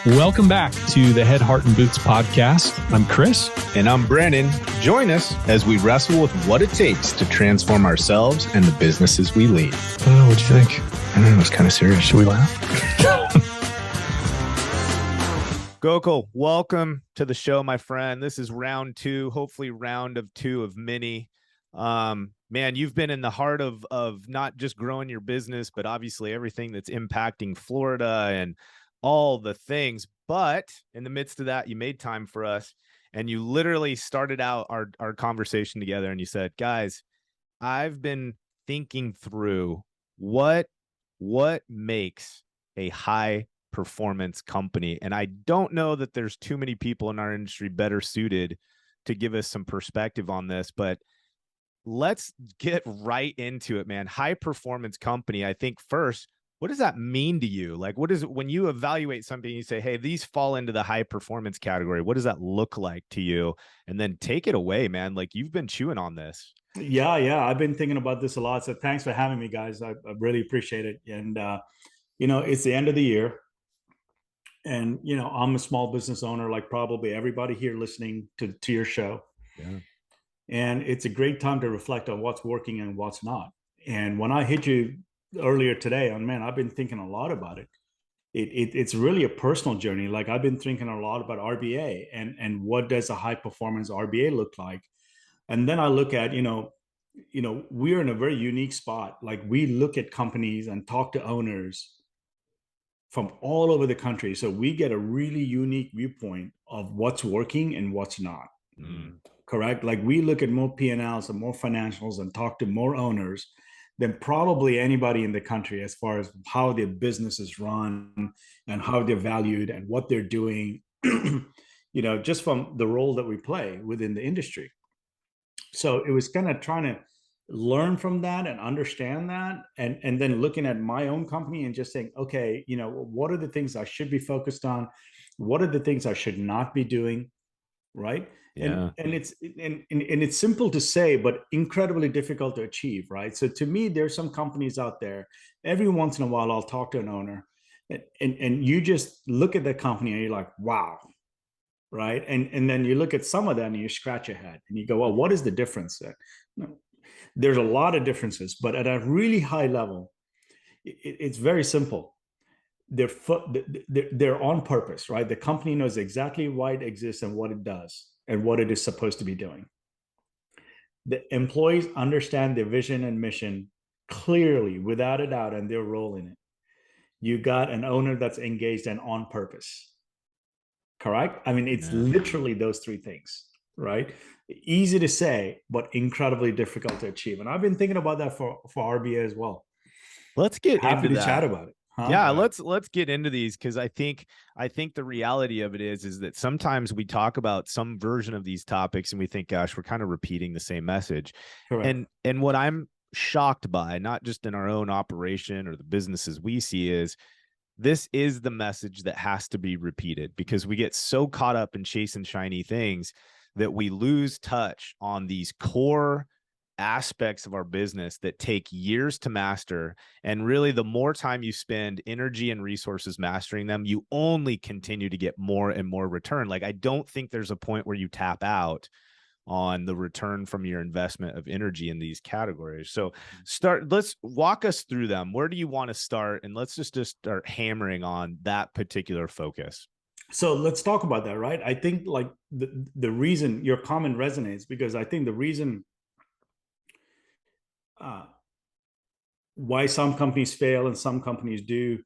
Welcome back to the Head, Heart, and Boots podcast. I'm Chris. And I'm Brandon. Join us as we wrestle with what it takes to transform ourselves and the businesses we lead. Oh, what'd you think? I don't know, it's kind of serious. Should we laugh? Gokul, welcome to the show, my friend. This is round two, hopefully round of two of many. Man, you've been in the heart of not just growing your business, but obviously everything that's impacting Florida and all the things. But in the midst of that, you made time for us and you literally started out our conversation together and you said, guys, I've been thinking through what makes a high performance company. And I don't know that there's too many people in our industry better suited to give us some perspective on this, but let's get right into it, man. High performance company. I think first, what does that mean to you? Like, what is it when you evaluate something, you say, hey, these fall into the high performance category. What does that look like to you? And then take it away, man. Like, you've been chewing on this. Yeah. I've been thinking about this a lot. So thanks for having me, guys. I really appreciate it. And, it's the end of the year. And, I'm a small business owner, like probably everybody here listening to your show. Yeah. And it's a great time to reflect on what's working and what's not. And when I hit you earlier today man, I've been thinking a lot about it. It's really a personal journey. Like I've been thinking a lot about RBA and what does a high performance RBA look like? And then I look at, we're in a very unique spot. Like we look at companies and talk to owners from all over the country. So we get a really unique viewpoint of what's working and what's not. Correct? Like we look at more P&Ls and more financials and talk to more owners than probably anybody in the country as far as how their business is run and how they're valued and what they're doing, just from the role that we play within the industry. So it was kind of trying to learn from that and understand that and then looking at my own company and just saying, okay, what are the things I should be focused on? What are the things I should not be doing? Right. Yeah. And it's simple to say, but incredibly difficult to achieve. Right. So to me, there's some companies out there, every once in a while, I'll talk to an owner and you just look at the company and you're like, wow. Right. And then you look at some of them and you scratch your head and you go, well, what is the difference? There's a lot of differences, but at a really high level, it's very simple. They're on purpose, right? The company knows exactly why it exists and what it does and what it is supposed to be doing. The employees understand their vision and mission clearly, without a doubt, and their role in it. You got an owner that's engaged and on purpose. Correct? I mean, it's literally those three things, right? Easy to say, but incredibly difficult to achieve. And I've been thinking about that for RBA as well. Let's get Happy into to chat about it. Yeah, let's get into these because I think the reality of it is that sometimes we talk about some version of these topics and we think, gosh, we're kind of repeating the same message. Correct. And what I'm shocked by, not just in our own operation or the businesses we see, is this is the message that has to be repeated because we get so caught up in chasing shiny things that we lose touch on these core aspects of our business that take years to master. And really, the more time you spend energy and resources mastering them, you only continue to get more and more return. Like, I don't think there's a point where you tap out on the return from your investment of energy in these categories. So let's walk us through them. Where do you want to start? And let's just start hammering on that particular focus. So let's talk about that, right? I think like the reason your comment resonates, because I think the reason why some companies fail and some companies do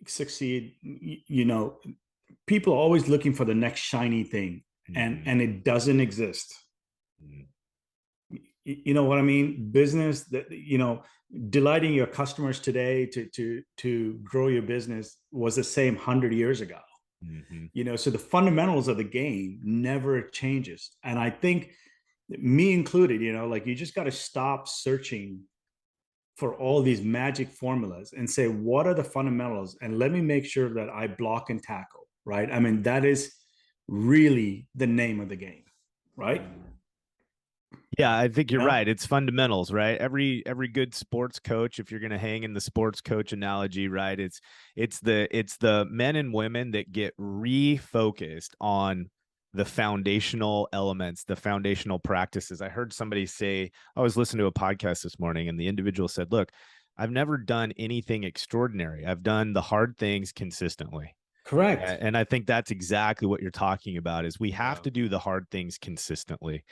succeed, people are always looking for the next shiny thing, and it doesn't exist. You know what I mean? Business that, delighting your customers today to grow your business was the same 100 years ago. So the fundamentals of the game never changes. And I think, me included, like, you just got to stop searching for all these magic formulas and say, what are the fundamentals? And let me make sure that I block and tackle, right? I mean, that is really the name of the game, right? Yeah, I think you're You know? right. It's fundamentals, right? Every good sports coach, if you're going to hang in the sports coach analogy, right? It's the men and women that get refocused on the foundational elements, the foundational practices. I heard somebody say, I was listening to a podcast this morning, and the individual said, "Look, I've never done anything extraordinary. I've done the hard things consistently." Correct. And I think that's exactly what you're talking about is we have Yeah. to do the hard things consistently.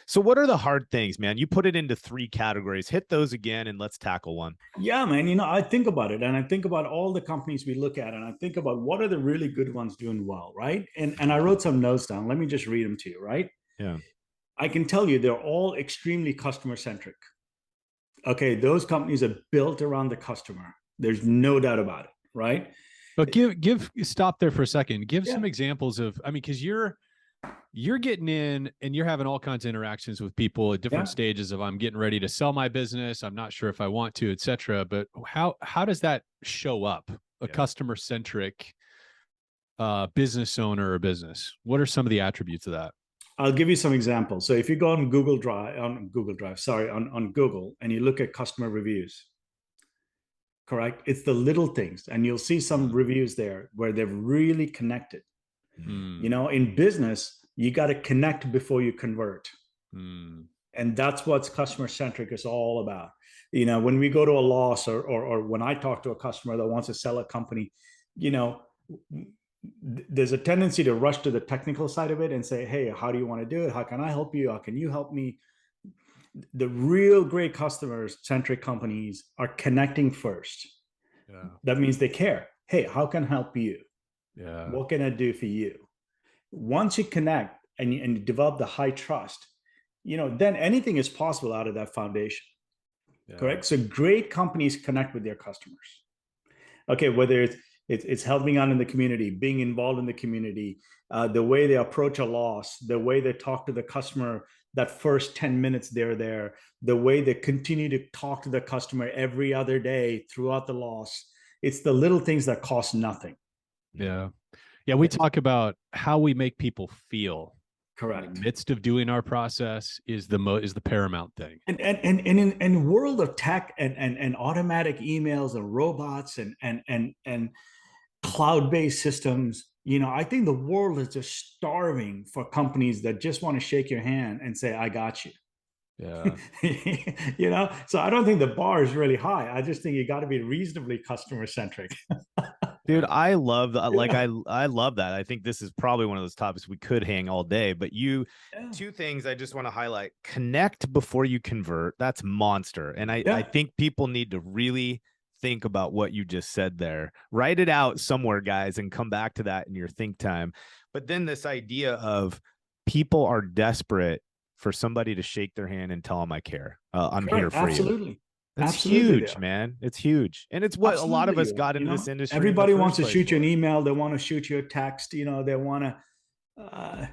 So what are the hard things, man? You put it into 3 categories. Hit those again and let's tackle one. Yeah, man. You know, I think about it and I think about all the companies we look at and I think about what are the really good ones doing well, right? And I wrote some notes down. Let me just read them to you, right? Yeah. I can tell you they're all extremely customer centric. Okay, those companies are built around the customer. There's no doubt about it, right? But stop there for a second. Give Yeah. some examples of, I mean, because you're getting in and you're having all kinds of interactions with people at different stages of I'm getting ready to sell my business. I'm not sure if I want to, et cetera. But how does that show up? A customer centric business owner or business? What are some of the attributes of that? I'll give you some examples. So if you go on Google on Google and you look at customer reviews, correct? It's the little things, and you'll see some reviews there where they've really connected. You know, in business, you got to connect before you convert. And that's what customer centric is all about. You know, when we go to a loss or when I talk to a customer that wants to sell a company, you know, there's a tendency to rush to the technical side of it and say, hey, how do you want to do it? How can I help you? How can you help me? The real great customer centric companies are connecting first. Yeah. That means they care. Hey, how can I help you? Yeah. What can I do for you? Once you connect and you develop the high trust, you know, then anything is possible out of that foundation. Yeah. Correct. So great companies connect with their customers. Okay, whether it's helping out in the community, being involved in the community, the way they approach a loss, the way they talk to the customer that first 10 minutes they're there, the way they continue to talk to the customer every other day throughout the loss. It's the little things that cost nothing. Yeah. Yeah. We talk about how we make people feel. Correct. In the midst of doing our process is the paramount thing. And in world of tech and automatic emails and robots and cloud-based systems, you know, I think the world is just starving for companies that just want to shake your hand and say, I got you. Yeah. You know, so I don't think the bar is really high. I just think you got to be reasonably customer centric. Dude, I love that. Like I love that. I think this is probably one of those topics we could hang all day, but two things I just want to highlight. Connect before you convert. That's monster. And I think people need to really think about what you just said there. Write it out somewhere, guys, and come back to that in your think time. But then this idea of people are desperate for somebody to shake their hand and tell them I care. I'm here for you. That's Absolutely huge, man. It's huge. And it's what a lot of us got into this industry. Everybody wants to shoot you an email. They want to shoot you a text. You know, they want to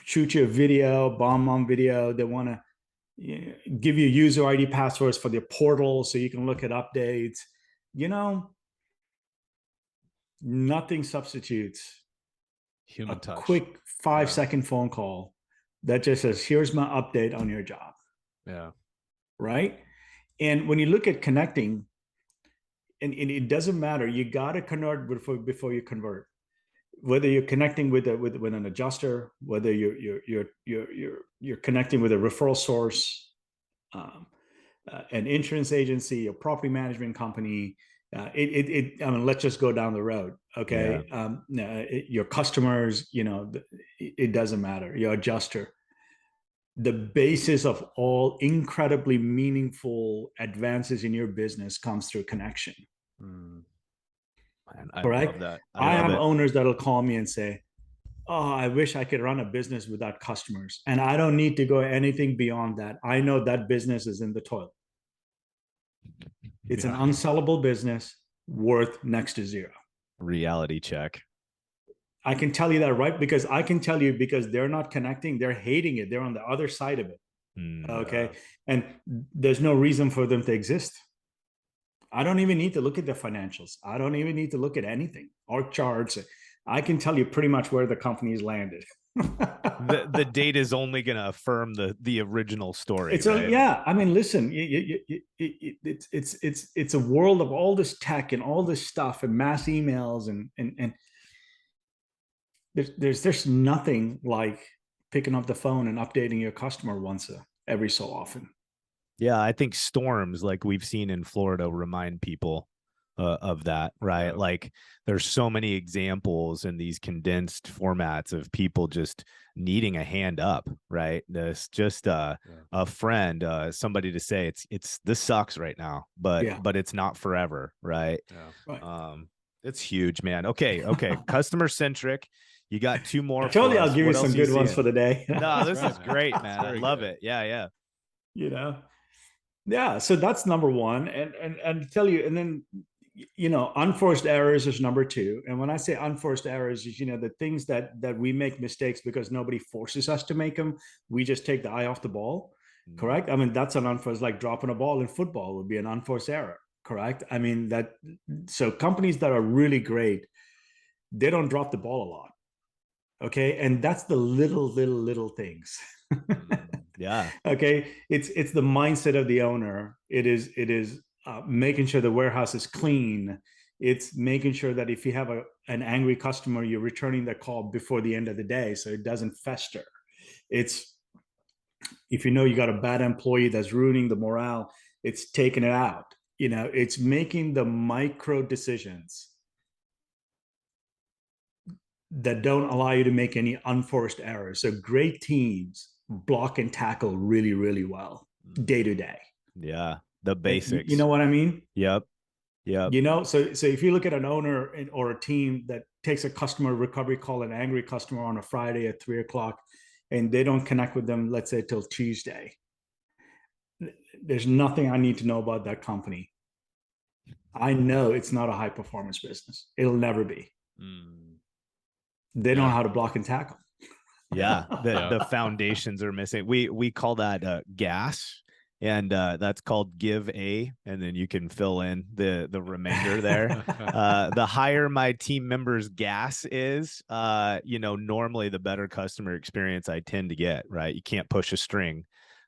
shoot you a video, bomb on video. They want to give you user ID passwords for their portal so you can look at updates. You know, nothing substitutes Human touch. Quick 5-second phone call that just says, here's my update on your job. Yeah. Right. And when you look at connecting, and it doesn't matter, you got to convert before you convert. Whether you're connecting with an adjuster, whether you're connecting with a referral source, an insurance agency, a property management company. I mean, let's just go down the road. Okay, your customers, you know, it doesn't matter. Your adjuster. The basis of all incredibly meaningful advances in your business comes through connection. Man, I Correct? love that. I have owners that'll call me and say, oh, I wish I could run a business without customers. And I don't need to go anything beyond that. I know that business is in the toilet. It's an unsellable business worth next to zero. Reality check. I can tell you that, right? Because I can tell you because they're not connecting, they're hating it. They're on the other side of it. Okay. And there's no reason for them to exist. I don't even need to look at the financials. I don't even need to look at anything or charts. I can tell you pretty much where the company's landed. The data is only going to affirm the original story. It's right? yeah. I mean, listen, it's a world of all this tech and all this stuff and mass emails and there's nothing like picking up the phone and updating your customer every so often. Yeah, I think storms like we've seen in Florida remind people of that, right? Yeah. Like there's so many examples in these condensed formats of people just needing a hand up, right? This just a friend, somebody to say it's this sucks right now, but it's not forever, right? Right. It's huge, man. Okay, customer centric. You got two more. I told you I'll give you What some else good ones seeing? for the day. No, this right, is great, man. I very love good. it. Yeah. You know, yeah. So that's number one, and to tell you, and then unforced errors is number two. And when I say unforced errors, is the things that we make mistakes because nobody forces us to make them. We just take the eye off the ball. Correct. I mean, that's an unforced, like dropping a ball in football would be an unforced error. Correct. I mean that. So companies that are really great, they don't drop the ball a lot. Okay, and that's the little things. Yeah. Okay, it's the mindset of the owner. It is making sure the warehouse is clean. It's making sure that if you have an angry customer, you're returning that call before the end of the day so it doesn't fester. It's if you got a bad employee that's ruining the morale, it's taking it out. It's making the micro decisions that don't allow you to make any unforced errors. So great teams block and tackle really, really well day to day. Yeah. The basics. You know what I mean? Yep. So if you look at an owner or a team that takes a customer recovery call, an angry customer on a Friday at 3:00, and they don't connect with them, let's say till Tuesday, there's nothing I need to know about that company. I know it's not a high performance business. It'll never be. They don't know how to block and tackle. Yeah. The foundations are missing. We call that gas. And that's called give a, and then you can fill in the remainder there. The higher my team members' gas is, normally the better customer experience I tend to get, right? You can't push a string.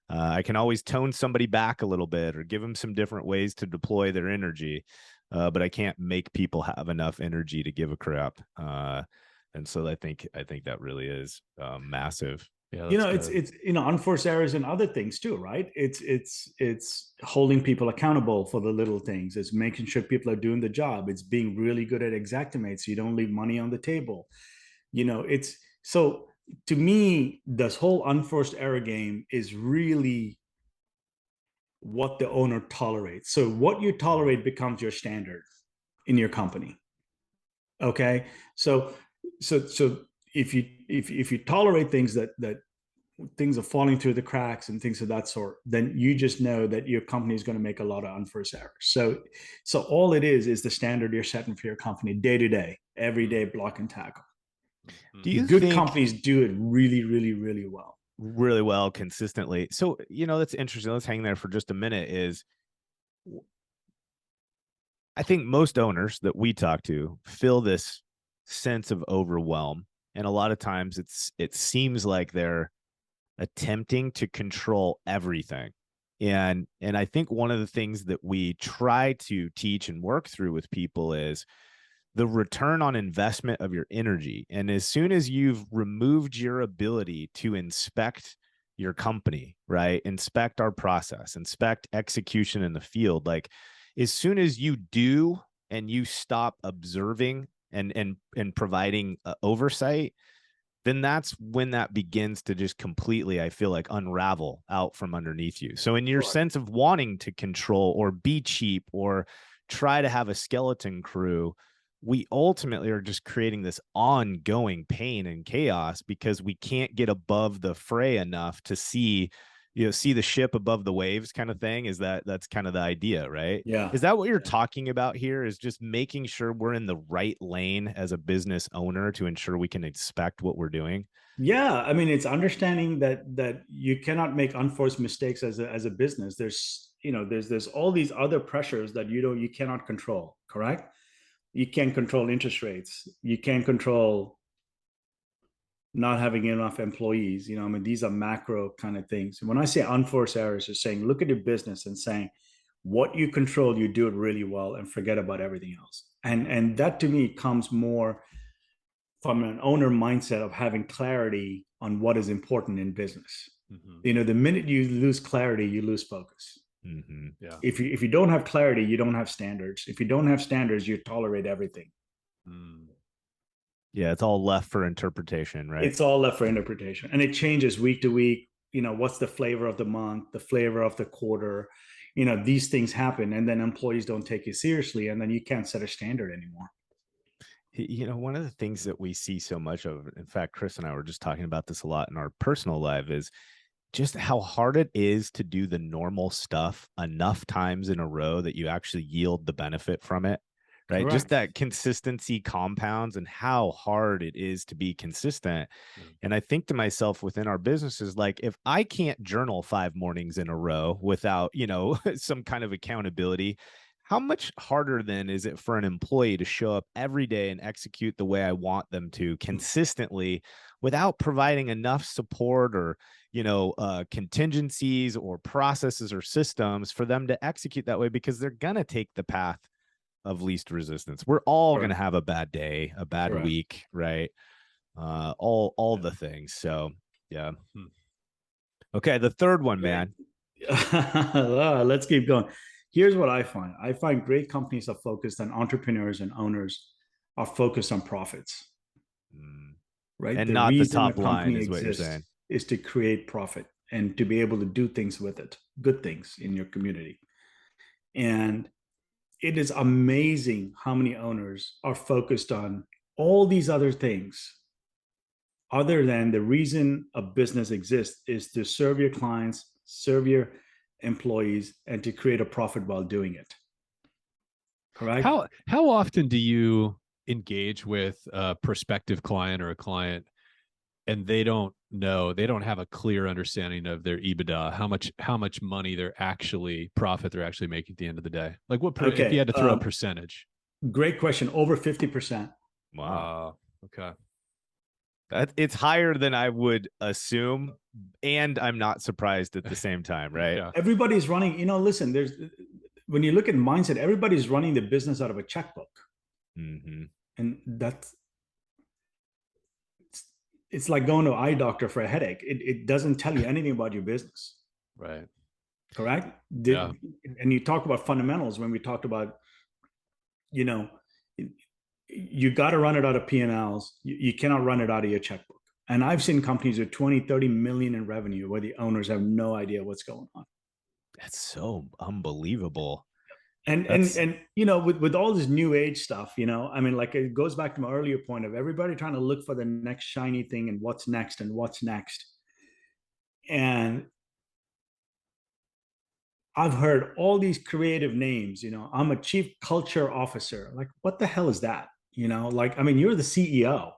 I can always tone somebody back a little bit or give them some different ways to deploy their energy, but I can't make people have enough energy to give a crap. And so I think that really is massive. Yeah, it's unforced errors and other things too, right? It's holding people accountable for the little things. It's making sure people are doing the job. It's being really good at Xactimate so you don't leave money on the table. It's so to me, this whole unforced error game is really what the owner tolerates. So what you tolerate becomes your standard in your company. Okay, so if you tolerate things that things are falling through the cracks and things of that sort, then you just know that your company is going to make a lot of unforced errors. So all it is the standard you're setting for your company day to day, every day, block and tackle. Do you Good companies do it really, really, really well? Really well, consistently. So, that's interesting. Let's hang there for just a minute. I think most owners that we talk to feel this sense of overwhelm. And a lot of times it seems like they're attempting to control everything. And I think one of the things that we try to teach and work through with people is the return on investment of your energy. And as soon as you've removed your ability to inspect your company, right? Inspect our process, inspect execution in the field. Like as soon as you do and you stop observing and providing oversight, then that's when that begins to just completely, I feel like, unravel out from underneath you. So in your sense of wanting to control or be cheap or try to have a skeleton crew, we ultimately are just creating this ongoing pain and chaos because we can't get above the fray enough to see the ship above the waves kind of thing. That's kind of the idea, right? Yeah. Is that what you're talking about here, is just making sure we're in the right lane as a business owner to ensure we can inspect what we're doing? Yeah. I mean, it's understanding that you cannot make unforced mistakes as a business. There's all these other pressures that you cannot control, correct? You can't control interest rates. You can't control not having enough employees. I mean, these are macro kind of things. When I say unforced errors, it's saying, look at your business and saying, what you control, you do it really well and forget about everything else. And that to me comes more from an owner mindset of having clarity on what is important in business. The minute you lose clarity, you lose focus. Yeah. If you don't have clarity, you don't have standards. If you don't have standards, you tolerate everything. Yeah, it's all left for interpretation, right? It's all left for interpretation, and it changes week to week. What's the flavor of the month, the flavor of the quarter? These things happen, and then employees don't take it seriously, and then you can't set a standard anymore. One of the things that we see so much of, in fact, Chris and I were just talking about this a lot in our personal life, is just how hard it is to do the normal stuff enough times in a row that you actually yield the benefit from it, right? Correct. Just that consistency compounds, and how hard it is to be consistent. And I think to myself, within our businesses, like, if I can't journal 5 mornings in a row without, some kind of accountability, how much harder then is it for an employee to show up every day and execute the way I want them to consistently without providing enough support or, contingencies or processes or systems for them to execute that way? Because they're going to take the path of least resistance. We're all going to have a bad day, a bad week, right? All the things. So, yeah. Okay. The third one, man. Let's keep going. Here's what I find. I find great companies are focused on entrepreneurs, and owners are focused on profits. Right? And not the top line is what you're saying. Is to create profit and to be able to do things with it, good things in your community. And it is amazing how many owners are focused on all these other things other than the reason a business exists is to serve your clients, serve your employees, and to create a profit while doing it. Correct? How often do you engage with a prospective client or a client and they don't have a clear understanding of their EBITDA, how much money profit they're actually making at the end of the day? Like, if you had to throw a percentage? Great question. Over 50%. Wow. Okay. It's higher than I would assume, and I'm not surprised at the same time, right? Yeah. Everybody's running, listen, when you look at mindset, everybody's running the business out of a checkbook. And it's like going to an eye doctor for a headache. It doesn't tell you anything about your business. Right. Correct? Yeah. And you talk about fundamentals when we talked about, you got to run it out of P&Ls. You cannot run it out of your checkbook. And I've seen companies with 20, 30 million in revenue where the owners have no idea what's going on. That's so unbelievable. And with all this new age stuff, I mean, like, it goes back to my earlier point of everybody trying to look for the next shiny thing and what's next. And I've heard all these creative names, I'm a chief culture officer. Like, what the hell is that? Like, I mean, you're the CEO.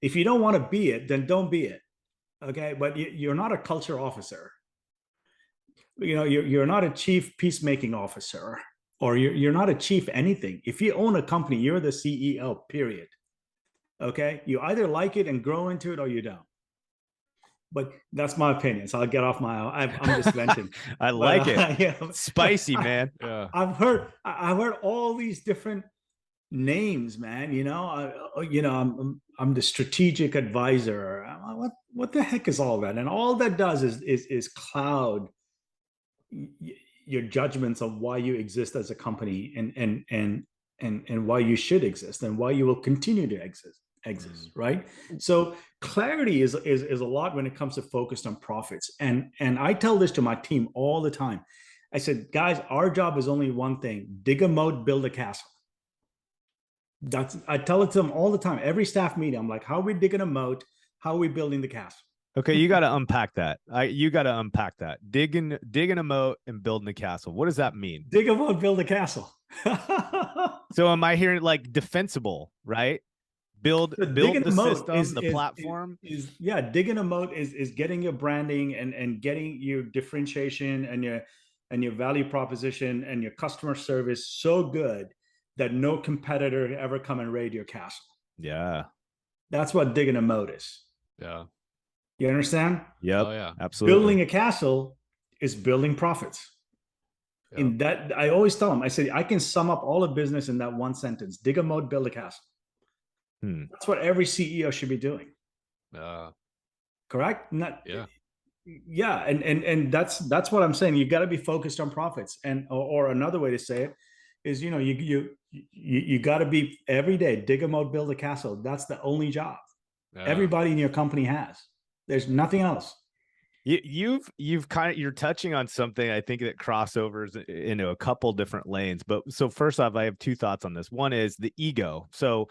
If you don't want to be it, then don't be it. Okay. But you're not a culture officer. You're not a chief peacemaking officer, or you're not a chief anything. If you own a company, you're the CEO, period. Okay. You either like it and grow into it, or you don't. But that's my opinion. So I'll get off I'm just venting. I like it. Spicy, man. I've heard all these different names, man. I'm the strategic advisor. What the heck is all that? And all that does is cloud your judgments of why you exist as a company, and why you should exist, and why you will continue to exist. Right? So clarity is a lot when it comes to focused on profits. And I tell this to my team all the time. I said, guys, our job is only one thing: dig a moat, build a castle. I tell it to them all the time. Every staff meeting, I'm like, how are we digging a moat? How are we building the castle? Okay, you got to unpack that. You got to unpack that. Digging a moat and building a castle. What does that mean? Dig a moat, build a castle. So am I hearing like defensible, right? Build the system, the platform. Digging a moat is getting your branding and getting your differentiation and your value proposition and your customer service so good that no competitor ever come and raid your castle. Yeah. That's what digging a moat is. Yeah. You understand? Yep. Oh yeah. Absolutely. Building a castle is building profits. Yep. In that, I always tell them, I say, I can sum up all of business in that one sentence: dig a moat, build a castle. That's what every CEO should be doing. Correct? Not, Yeah. yeah. And that's what I'm saying. You got to be focused on profits. And, or another way to say it is, you know, you got to be every day, dig a moat, build a castle. That's the only job everybody in your company has. There's nothing else. You've kind of, you're touching on something I think that crossovers into a couple different lanes. But so first off, I have two thoughts on this. One is the ego. So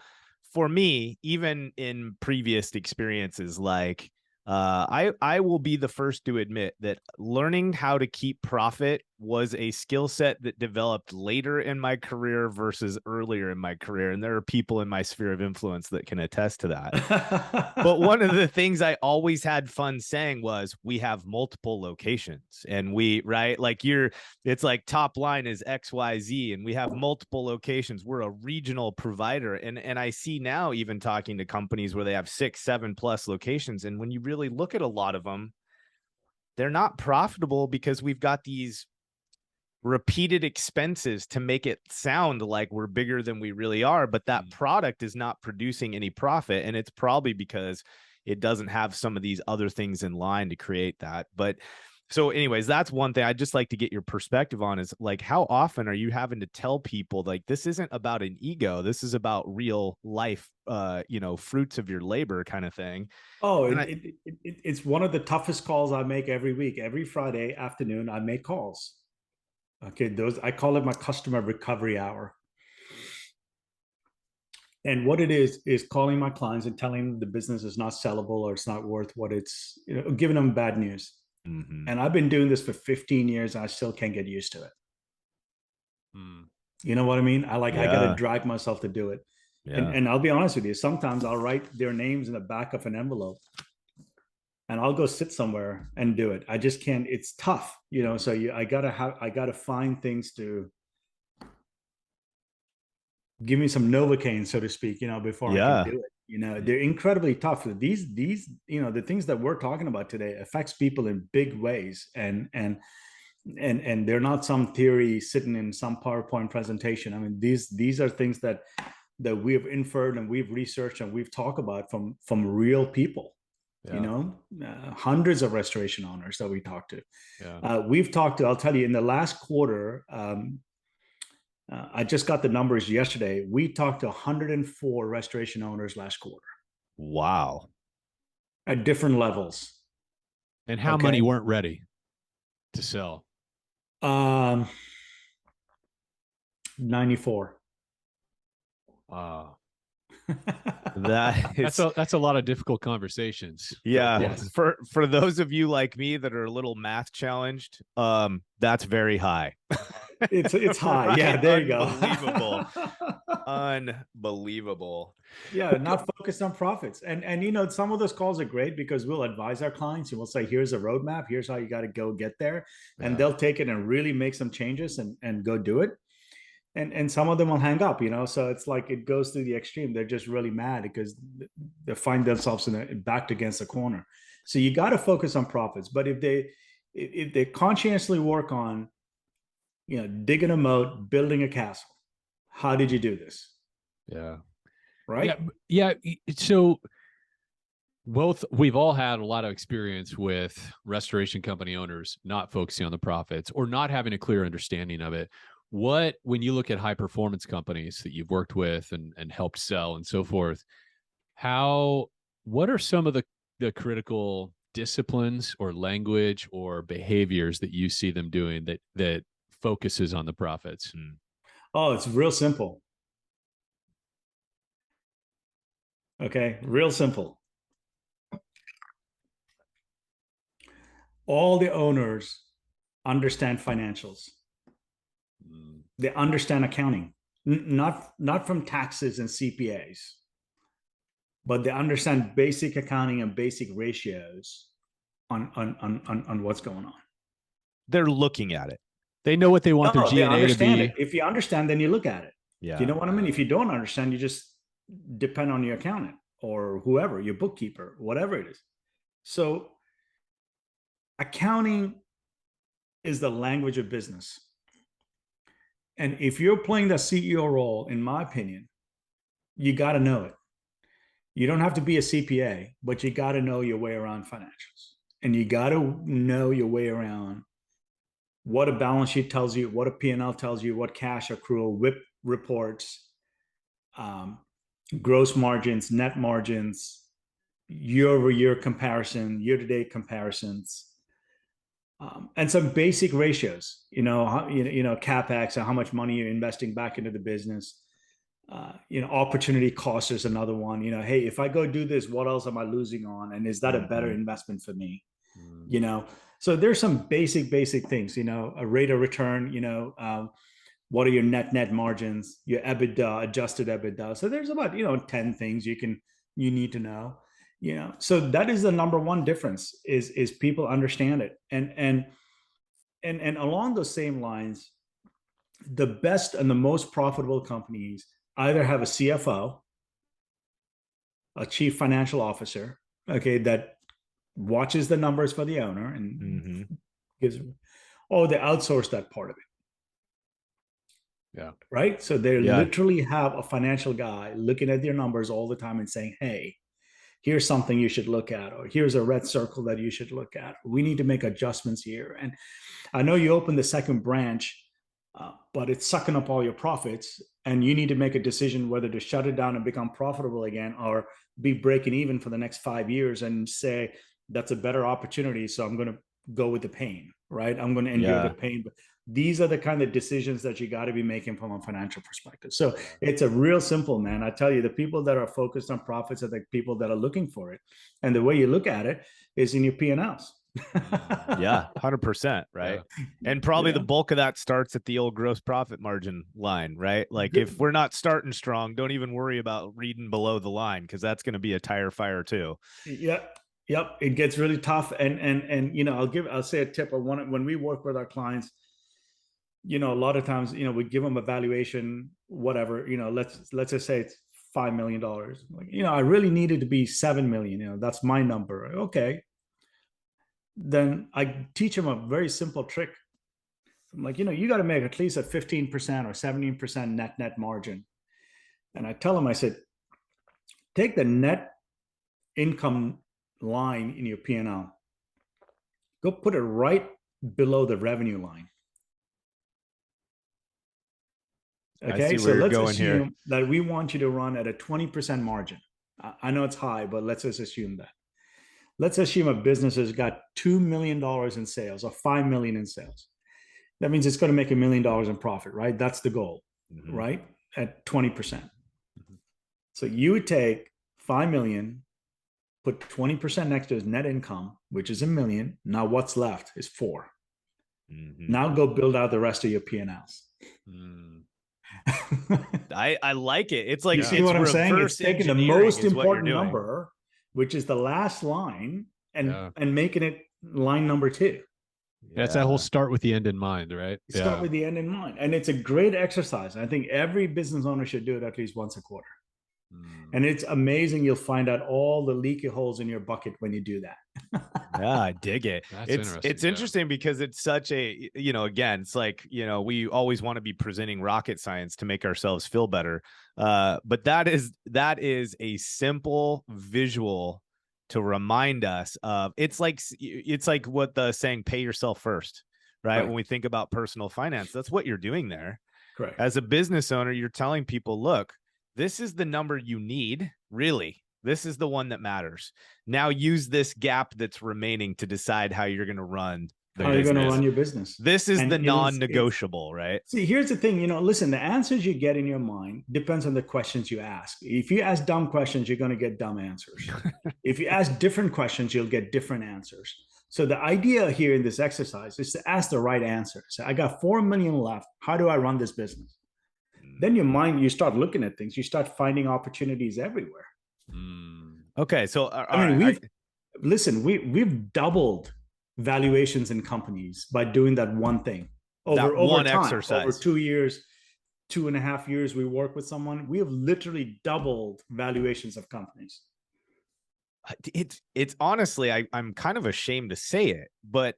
for me, even in previous experiences, like I will be the first to admit that learning how to keep profit was a skill set that developed later in my career versus earlier in my career. And there are people in my sphere of influence that can attest to that. But one of the things I always had fun saying was, we have multiple locations, and it's like top line is XYZ, and we have multiple locations. We're a regional provider. And I see now, even talking to companies where they have 6, 7+ locations. And when you really look at a lot of them, they're not profitable because we've got these repeated expenses to make it sound like we're bigger than we really are, but that product is not producing any profit. And it's probably because it doesn't have some of these other things in line to create that. But so anyways, that's one thing I'd just like to get your perspective on, is like, how often are you having to tell people, like, this isn't about an ego, this is about real life, fruits of your labor kind of thing? Oh, it's one of the toughest calls I make every week. Every Friday afternoon, I make calls. Okay, I call it my customer recovery hour. And what it is calling my clients and telling them the business is not sellable, or it's not worth what it's, giving them bad news. Mm-hmm. And I've been doing this for 15 years, and I still can't get used to it. You know what I mean? I got to drag myself to do it. Yeah. And I'll be honest with you, sometimes I'll write their names in the back of an envelope, and I'll go sit somewhere and do it. I just can't. It's tough, So I gotta find things to give me some Novocaine, so to speak, before I can do it. They're incredibly tough. These, the things that we're talking about today affects people in big ways, and they're not some theory sitting in some PowerPoint presentation. I mean, these are things that we have inferred and we've researched and we've talked about from real people. Hundreds of restoration owners that we talked to. We've talked to, I'll tell you, in the last quarter, I just got the numbers yesterday. We talked to 104 restoration owners last quarter. Wow. At different levels. And how many weren't ready to sell? 94. That's a lot of difficult conversations. Yeah. Yes. For those of you like me that are a little math challenged, that's very high. It's high. Yeah, there you go. Unbelievable. Yeah, not focused on profits. And some of those calls are great because we'll advise our clients and we'll say, here's a roadmap, here's how you got to go get there. And they'll take it and really make some changes and go do it. And some of them will hang up, so it's like it goes to the extreme. They're just really mad because they find themselves backed against a corner. So you got to focus on profits. But if they conscientiously work on, digging a moat, building a castle, how did you do this? Yeah. Right. Yeah. So we've all had a lot of experience with restoration company owners not focusing on the profits or not having a clear understanding of it. When you look at high performance companies that you've worked with and helped sell and so forth, what are some of the critical disciplines or language or behaviors that you see them doing that focuses on the profits? Oh, it's real simple. Okay, real simple. All the owners understand financials. They understand accounting, not from taxes and CPAs, but they understand basic accounting and basic ratios on what's going on. They're looking at it. They know what they want their G&A to be. It. If you understand, then you look at it. Yeah. Do you know what I mean? If you don't understand, you just depend on your accountant. or whoever, your bookkeeper, whatever it is. So accounting is the language of business. And if you're playing the CEO role, in my opinion, you got to know it. You don't have to be a CPA, but you got to know your way around financials. And you got to know your way around what a balance sheet tells you, what a P&L tells you, what cash accrual, WIP reports, gross margins, net margins, year-over-year comparison, year-to-date comparisons, and some basic ratios. CapEx and how much money you're investing back into the business. Opportunity cost is another one. Hey, if I go do this, what else am I losing on, and is that a better investment for me? So there's some basic things. A rate of return. What are your net margins, your EBITDA, adjusted EBITDA? So there's about 10 things you need to know. So that is the number one difference is people understand it. And along those same lines, the best and the most profitable companies either have a CFO, a chief financial officer, okay, that watches the numbers for the owner and gives, or they outsource that part of it. Yeah. Right. So they literally have a financial guy looking at their numbers all the time and saying, hey, here's something you should look at, or here's a red circle that you should look at. We need to make adjustments here. And I know you opened the second branch, but it's sucking up all your profits, and you need to make a decision whether to shut it down and become profitable again, or be breaking even for the next 5 years and say, that's a better opportunity. So I'm going to go with the pain, right? I'm going to endure the pain. But these are the kind of decisions that you got to be making from a financial perspective. So it's a real simple, man. I tell you, the people that are focused on profits are the people that are looking for it. And the way you look at it is in your P&Ls. Yeah, 100%. Right. Yeah. And probably the bulk of that starts at the old gross profit margin line, right? Like if we're not starting strong, don't even worry about reading below the line, because that's going to be a tire fire too. Yep. It gets really tough. And I'll say a tip of when we work with our clients, a lot of times, we give them a valuation, whatever, let's just say it's $5 million. Like, I really needed to be 7 million. That's my number. Okay. Then I teach them a very simple trick. I'm like, you got to make at least a 15% or 17% net margin. And I tell them, I said, take the net income line in your P&L, go put it right below the revenue line. Okay, so let's assume that we want you to run at a 20% margin. I know it's high, but let's just assume that. Let's assume a business has got $2 million in sales or 5 million in sales. That means it's going to make $1 million in profit, right? That's the goal, right? At 20%. So you would take 5 million, put 20% next to his net income, which is $1 million. Now what's left is 4. Now go build out the rest of your P&Ls. I like it. It's like, you see what I'm saying? It's taking the most important number, which is the last line, and making it line number 2. That's that whole start with the end in mind, right? Start with the end in mind. And it's a great exercise. I think every business owner should do it at least once a quarter. And it's amazing. You'll find out all the leaky holes in your bucket when you do that. Yeah, I dig it. It's interesting because it's such a, again, it's like, we always want to be presenting rocket science to make ourselves feel better. But that is a simple visual to remind us of, it's like what the saying, pay yourself first, right? When we think about personal finance, that's what you're doing there. Correct. As a business owner, you're telling people, look, this is the number you need, really. This is the one that matters. Now use this gap that's remaining to decide how you're going to run the business. How you're going to run your business. This is the non-negotiable, right? See, here's the thing, listen, the answers you get in your mind depends on the questions you ask. If you ask dumb questions, you're going to get dumb answers. If you ask different questions, you'll get different answers. So the idea here in this exercise is to ask the right answer. So I got 4 million left. How do I run this business? Then your mind, you start looking at things, you start finding opportunities everywhere. Okay. So we've doubled valuations in companies by doing that one thing over one time, exercise. Over 2 years, 2.5 years, we work with someone. We have literally doubled valuations of companies. It's honestly, I'm kind of ashamed to say it, but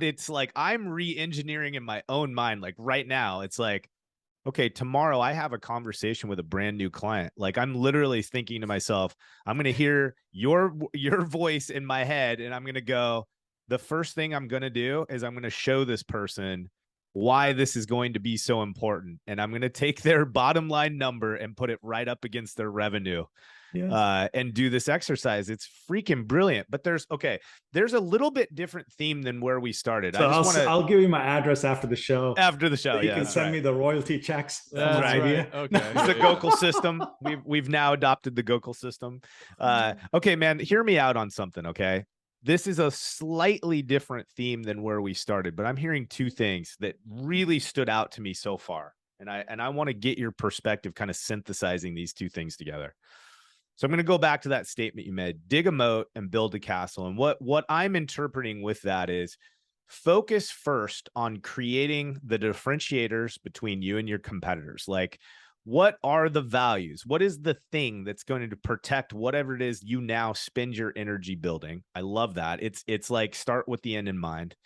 it's like I'm re-engineering in my own mind. Like right now, it's like, okay, tomorrow I have a conversation with a brand new client. Like I'm literally thinking to myself, I'm going to hear your voice in my head, and I'm going to go, the first thing I'm going to do is I'm going to show this person why this is going to be so important. And I'm going to take their bottom line number and put it right up against their revenue. Yes. And do this exercise. It's freaking brilliant. But there's a little bit different theme than where we started. So I'll give you my address after the show. After the show, so you can send me the royalty checks. That's right. right. Okay. It's the Gokul system. We've now adopted the Gokul system. Okay, man, hear me out on something. Okay, this is a slightly different theme than where we started, but I'm hearing two things that really stood out to me so far, and I want to get your perspective, kind of synthesizing these two things together. So I'm going to go back to that statement you made: dig a moat and build a castle. And what I'm interpreting with that is focus first on creating the differentiators between you and your competitors. Like, what are the values? What is the thing that's going to protect whatever it is you now spend your energy building? I love that. It's like start with the end in mind.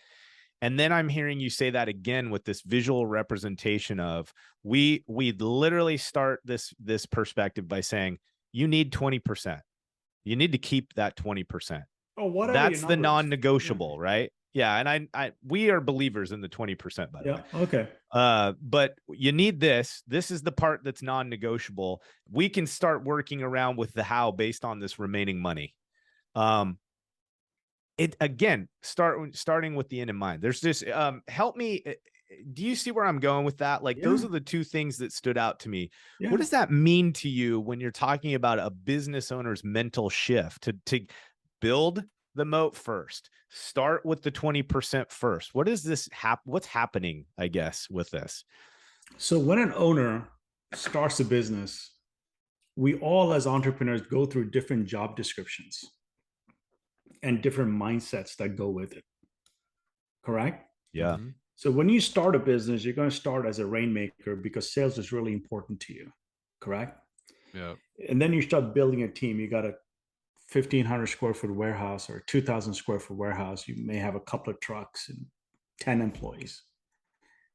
And then I'm hearing you say that again with this visual representation of we literally start this perspective by saying you need 20%. You need to keep that 20%. Oh, whatever. That's the non-negotiable, right? Yeah. And we are believers in the 20%, by the way. Okay. But you need this. This is the part that's non-negotiable. We can start working around with the how based on this remaining money. It again, starting with the end in mind. There's this, help me. Do you see where I'm going with that? Like, those are the two things that stood out to me. What does that mean to you when you're talking about a business owner's mental shift to build the moat first, start with the 20% first? What is this what's happening, I guess, with this? So when an owner starts a business, we all as entrepreneurs go through different job descriptions and different mindsets that go with it. Correct? Yeah. Mm-hmm. So when you start a business, you're going to start as a rainmaker because sales is really important to you. Correct? Yeah. And then you start building a team. You got a 1,500 square foot warehouse or 2,000 square foot warehouse. You may have a couple of trucks and 10 employees.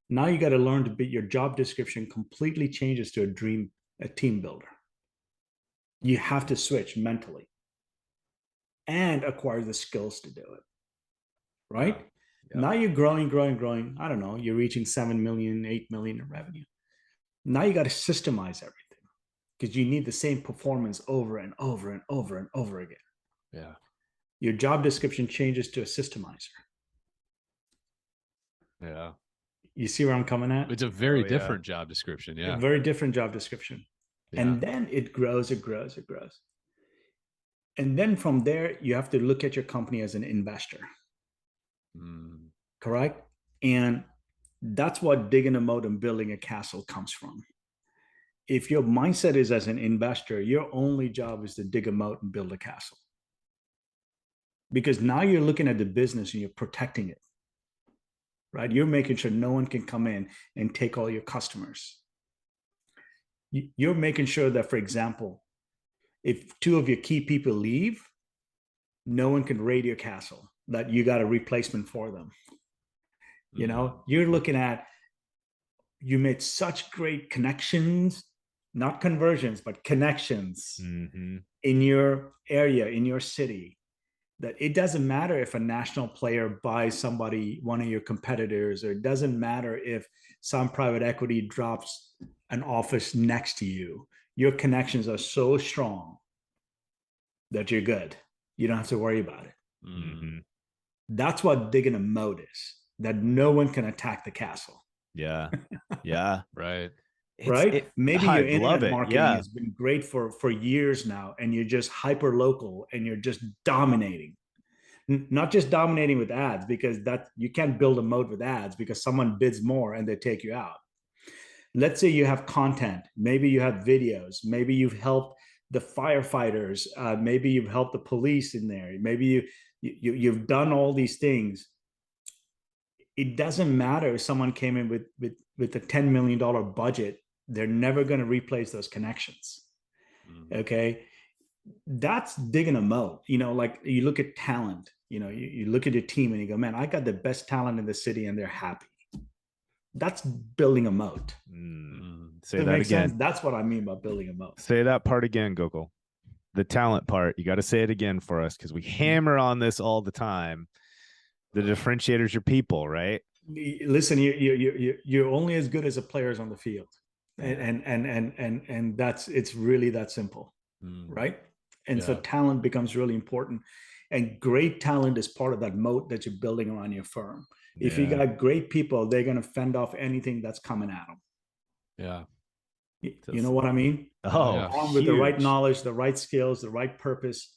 Now you got to learn to be, your job description completely changes to a team builder. You have to switch mentally and acquire the skills to do it. Right? Yeah. Now you're growing. I don't know, you're reaching 7 million, 8 million in revenue. Now you got to systemize everything because you need the same performance over and over and over and over again. Yeah. Your job description changes to a systemizer. Yeah. You see where I'm coming at? It's a very different job description. Yeah. A very different job description. Yeah. And then it grows. And then from there, you have to look at your company as an investor. Correct? And that's what digging a moat and building a castle comes from. If your mindset is as an investor, your only job is to dig a moat and build a castle. Because now you're looking at the business and you're protecting it. Right? You're making sure no one can come in and take all your customers. You're making sure that, for example, if 2 of your key people leave, no one can raid your castle, that you got a replacement for them. You know, you're looking at, you made such great connections, not conversions, but connections in your area, in your city, that it doesn't matter if a national player buys somebody, one of your competitors, or it doesn't matter if some private equity drops an office next to you. Your connections are so strong that you're good. You don't have to worry about it. That's what digging a moat is, that no one can attack the castle. Yeah. Yeah. Right. Maybe your internet marketing has been great for years now, and you're just hyper local and you're just dominating. Not just dominating with ads, because that you can't build a moat with ads because someone bids more and they take you out. Let's say you have content, maybe you have videos, maybe you've helped the firefighters, maybe you've helped the police in there, maybe you've done all these things. It doesn't matter if someone came in with a $10 million budget, they're never going to replace those connections. Okay. that's digging a moat. Like you look at talent, you look at your team and you go, man, I got the best talent in the city and they're happy. That's building a moat. Say that again. Sense? That's what I mean by building a moat. Say that part again, Gokul. The talent part. You got to say it again for us because we hammer on this all the time. The differentiators your people, right? Listen, you're only as good as the players on the field, and it's really that simple, right? And so talent becomes really important, and great talent is part of that moat that you're building around your firm. If you got great people, they're going to fend off anything that's coming at them. Yeah. You know what I mean? Oh, with the right knowledge, the right skills, the right purpose.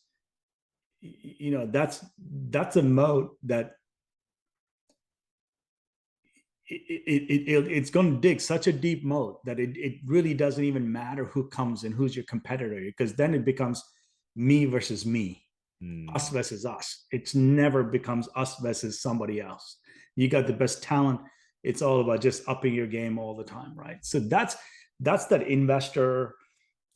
That's a moat that it's going to dig such a deep moat that it really doesn't even matter who comes and who's your competitor, because then it becomes me versus me, us versus us. It's never becomes us versus somebody else. You got the best talent. It's all about just upping your game all the time, right? So that's that investor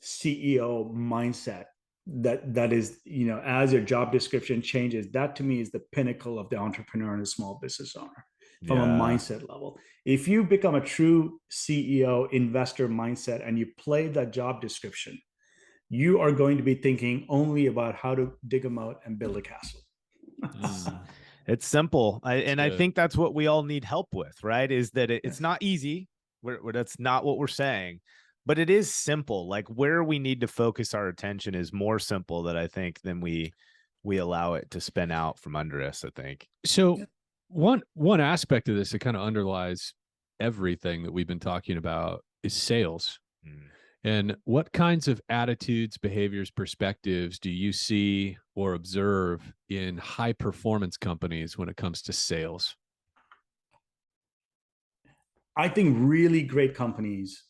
CEO mindset that is, as your job description changes, that to me is the pinnacle of the entrepreneur and the small business owner from a mindset level. If you become a true CEO investor mindset and you play that job description, you are going to be thinking only about how to dig a moat and build a castle. It's simple. I think that's what we all need help with, right? Is that it's not easy. That's not what we're saying, but it is simple. Like where we need to focus our attention is more simple that I think than we allow it to spin out from under us, I think. So one aspect of this that kind of underlies everything that we've been talking about is sales. And what kinds of attitudes, behaviors, perspectives do you see or observe in high performance companies when it comes to sales? I think really great companies,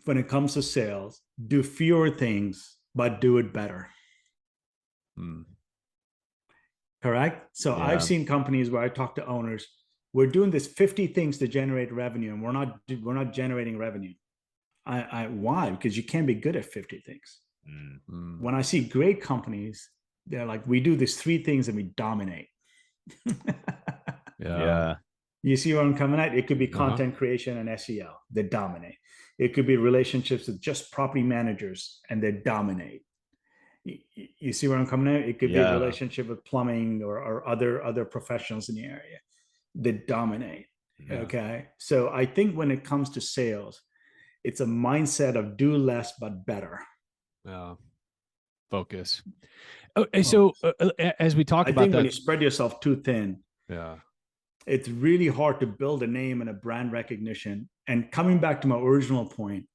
when it comes to sales, do fewer things, but do it better. Correct? So I've seen companies where I talk to owners, we're doing this 50 things to generate revenue, and we're not generating revenue. Why? Because you can't be good at 50 things. When I see great companies, they're like, we do these 3 things and we dominate. You see where I'm coming at? It could be content creation and SEO. They dominate. It could be relationships with just property managers and they dominate. You see where I'm coming at? It could be a relationship with plumbing or other professionals in the area. They dominate. Okay. So I think when it comes to sales, it's a mindset of do less, but better. Focus. So as we talk about I think that, when you spread yourself too thin, it's really hard to build a name and a brand recognition. And coming back to my original point,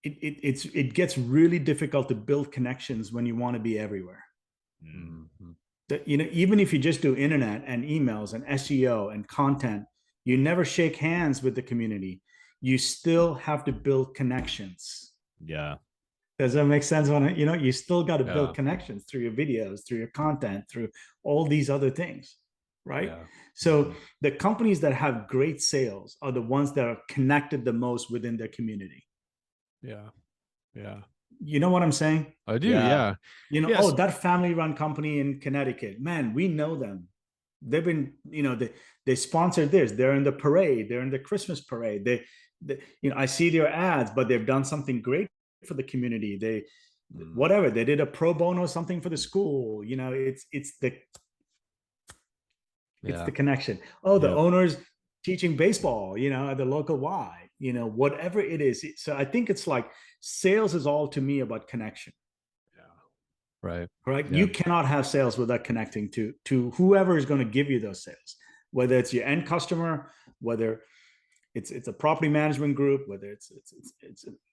it gets really difficult to build connections when you want to be everywhere. Even if you just do internet and emails and SEO and content, you never shake hands with the community. You still have to build connections. Does that make sense? You still got to build connections through your videos, through your content, through all these other things, right? So the companies that have great sales are the ones that are connected the most within their community. You know what I'm saying? I do. Oh, that family-run company in Connecticut, man, we know them. They've been, they sponsored this. They're in the parade. They're in the Christmas parade. They I see their ads, but they've done something great for the community. They did a pro bono something for the school. It's the connection. The owners teaching baseball, at the local Y, whatever it is. So I think it's like sales is all to me about connection. Right. You cannot have sales without connecting to whoever is going to give you those sales, whether it's your end customer, whether it's a property management group, whether it's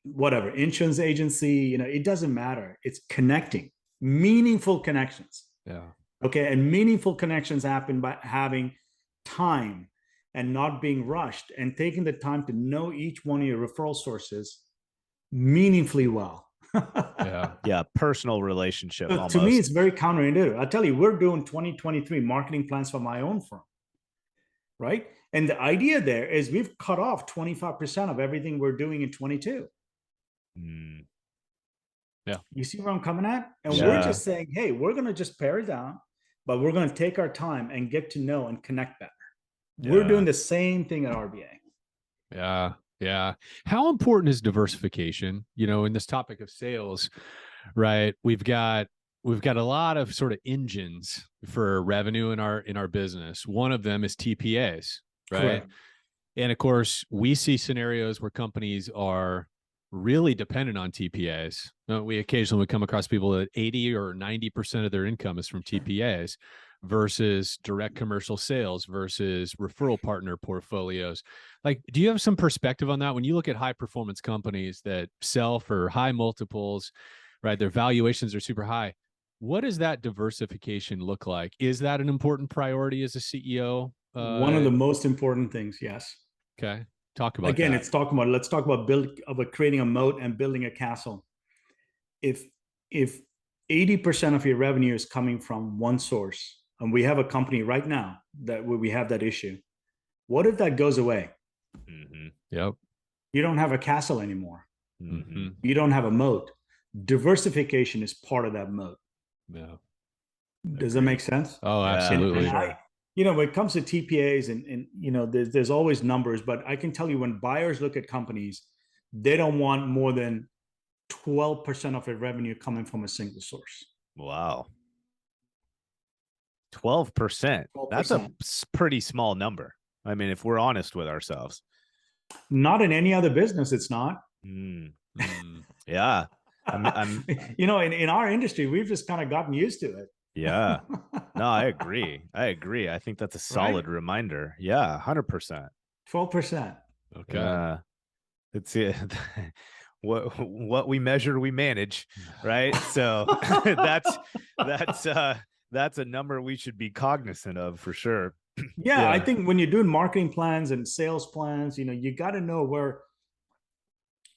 whatever, insurance agency, it doesn't matter. It's connecting, meaningful connections. Okay. And meaningful connections happen by having time and not being rushed and taking the time to know each one of your referral sources meaningfully well. Personal relationship. To me, it's very counterintuitive. I tell you, we're doing 2023 marketing plans for my own firm, right? And the idea there is we've cut off 25% of everything we're doing in 22. Mm. You see where I'm coming at? And Yeah. we're just saying, hey, we're going to just pare it down, but we're going to take our time and get to know and connect better. We're doing the same thing at RBA. Yeah. Yeah. How important is diversification? You know, in this topic of sales, right? We've got a lot of sort of engines for revenue in our business. One of them is TPAs, right? Correct. And of course, we see scenarios where companies are really dependent on TPAs. We occasionally come across people that 80 or 90% of their income is from TPAs versus direct commercial sales versus referral partner portfolios. Like, do you have some perspective on that? When you look at high performance companies that sell for high multiples, right? Their valuations are super high. What does that diversification look like? Is that an important priority as a CEO? One of the most important things, yes. Okay. Talk about Again, that. let's talk about creating a moat and building a castle. If 80% of your revenue is coming from one source, and we have a company right now that where we have that issue, what if that goes away? Mm-hmm. Yep. You don't have a castle anymore. Mm-hmm. You don't have a moat. Diversification is part of that moat. Yeah. Does that make sense? Oh, Yeah, absolutely. And you know, when it comes to TPAs and you know, there's always numbers, but I can tell you when buyers look at companies, they don't want more than 12% of their revenue coming from a single source. Wow. 12%. That's a pretty small number. I mean, if we're honest with ourselves. Not in any other business, it's not. Yeah. I'm you know, in our industry, we've just kind of gotten used to it. Yeah. No, I agree. I think that's a solid reminder. Yeah, 100%. 12%. Okay. It's what we measure, we manage, right? So that's a number we should be cognizant of for sure. Yeah, I think when you're doing marketing plans and sales plans, you know, you got to know where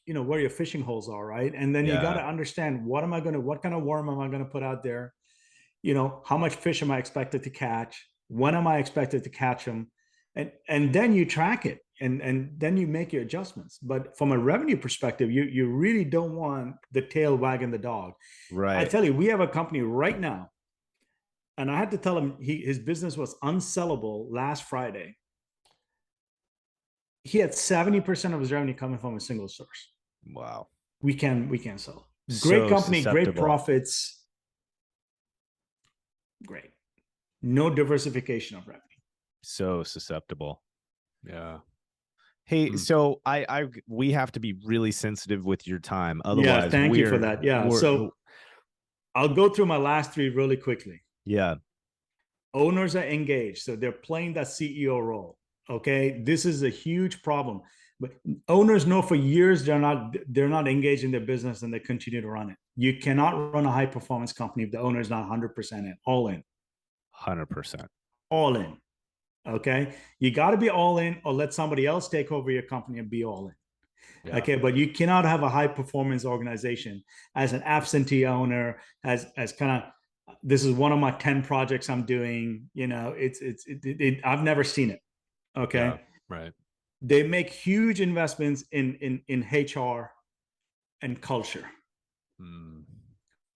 your fishing holes are, right? And then you got to understand what kind of worm am I going to put out there? You know, how much fish am I expected to catch? When am I expected to catch them? And then you track it and then you make your adjustments. But from a revenue perspective, you really don't want the tail wagging the dog. Right. I tell you, we have a company right now, and I had to tell him his business was unsellable last Friday. He had 70% of his revenue coming from a single source. Wow. We can't sell. Great company, great profits. Great. No diversification of revenue. So susceptible. Yeah. Hey, so we have to be really sensitive with your time. Otherwise, thank you for that. Yeah. So I'll go through my last three really quickly. Yeah. Owners are engaged. So they're playing that CEO role. Okay. This is a huge problem. But owners know for years they're not engaged in their business and they continue to run it. You cannot run a high performance company if the owner is not 100% in, all in. 100%. All in. Okay. You got to be all in or let somebody else take over your company and be all in. Yeah. Okay. But you cannot have a high performance organization as an absentee owner, as kind of, this is one of my 10 projects I'm doing, you know, I've never seen it. Okay. Yeah, right. They make huge investments in HR and culture.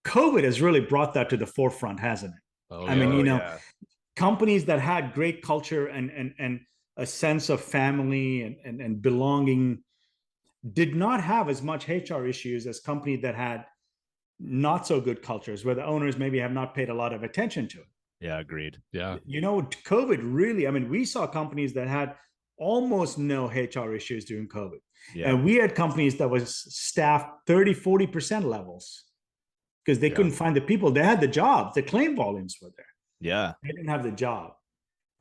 COVID has really brought that to the forefront, hasn't it? Oh, I mean, you know, companies that had great culture and a sense of family and belonging did not have as much HR issues as companies that had not so good cultures, where the owners maybe have not paid a lot of attention to it. Yeah, agreed. Yeah. You know, COVID really, I mean, we saw companies that had almost no HR issues during COVID. Yeah. And we had companies that was staffed 30, 40% levels because they couldn't find the people. They had the jobs, the claim volumes were there. Yeah. They didn't have the job.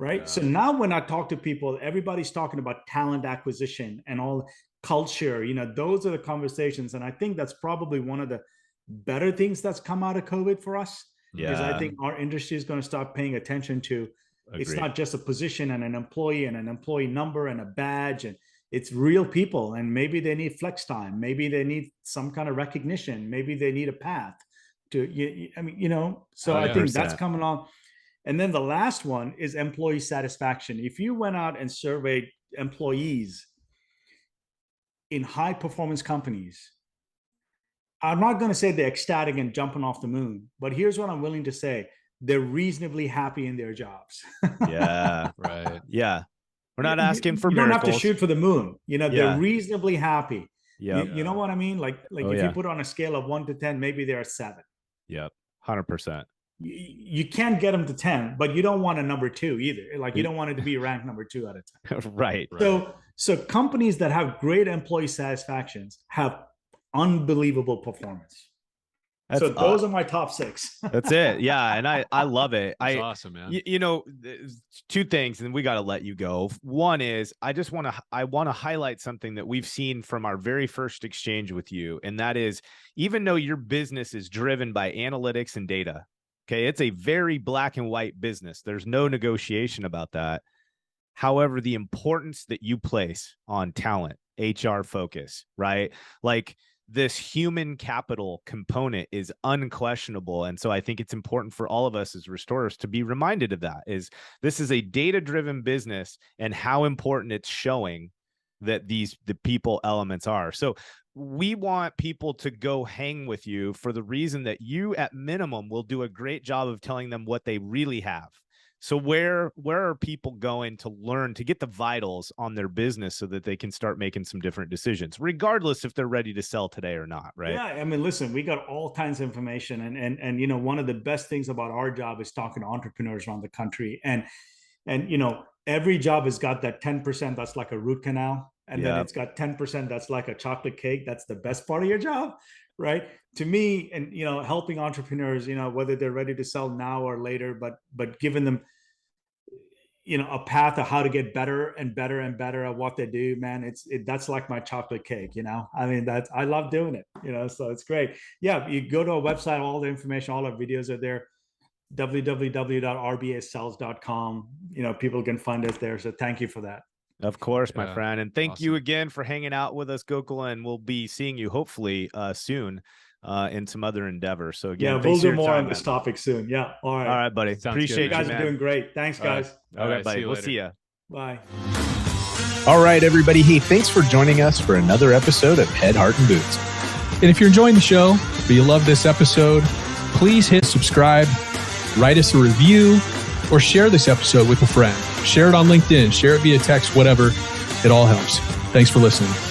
Right. Yeah. So now when I talk to people, everybody's talking about talent acquisition and all culture, you know, those are the conversations. And I think that's probably one of the better things that's come out of COVID for us. Yeah. Is I think our industry is going to start paying attention to. Agreed. It's not just a position and an employee number and a badge, and it's real people. And maybe they need flex time. Maybe they need some kind of recognition. Maybe they need a path to, I mean, you know, so I think that's coming on. And then the last one is employee satisfaction. If you went out and surveyed employees in high performance companies, I'm not going to say they're ecstatic and jumping off the moon, but here's what I'm willing to say. They're reasonably happy in their jobs. Yeah. Right. Yeah. We're not asking for you miracles. don't have to shoot for the moon. They're reasonably happy. Yeah. You know what I mean? Like if you put on a scale of 1 to 10, maybe they're a 7. Yep. 100%. You can't get them to 10, but you don't want a number 2 either. Like you don't want it to be ranked number 2 out of 10. Right. So companies that have great employee satisfactions have unbelievable performance. So those are my top 6. That's it. Yeah. And I love it. That's awesome, man. Two things, and we got to let you go. One is I want to highlight something that we've seen from our very first exchange with you. And that is, even though your business is driven by analytics and data, okay, it's a very black and white business. There's no negotiation about that. However, the importance that you place on talent, HR focus, right? Like, this human capital component is unquestionable. And so I think it's important for all of us as restorers to be reminded of that. Is this is a data-driven business, and how important it's showing that the people elements are. So we want people to go hang with you for the reason that you at minimum will do a great job of telling them what they really have. So where are people going to learn to get the vitals on their business so that they can start making some different decisions, regardless if they're ready to sell today or not, right? Yeah, I mean, listen, we got all kinds of information, and one of the best things about our job is talking to entrepreneurs around the country, and every job has got that 10% that's like a root canal, and then it's got 10% that's like a chocolate cake. That's the best part of your job, right? To me, and helping entrepreneurs, whether they're ready to sell now or later, but giving them a path of how to get better and better and better at what they do, man, that's like my chocolate cake. I mean, I love doing it, so it's great. Yeah, you go to our website, all the information, all our videos are there, www.rbassells.com. People can find us there, so thank you for that. Of course, my friend. And thank you again for hanging out with us, Gokul, and we'll be seeing you hopefully soon in some other endeavors. So again, we'll do more on this topic soon. Yeah. All right, buddy. Appreciate you guys are doing great. Thanks, guys. All right, buddy. We'll see you. Bye. All right, everybody. Hey, thanks for joining us for another episode of Head, Heart, and Boots. And if you're enjoying the show, or you love this episode, please hit subscribe, write us a review, or share this episode with a friend. Share it on LinkedIn, share it via text, whatever. It all helps. Thanks for listening.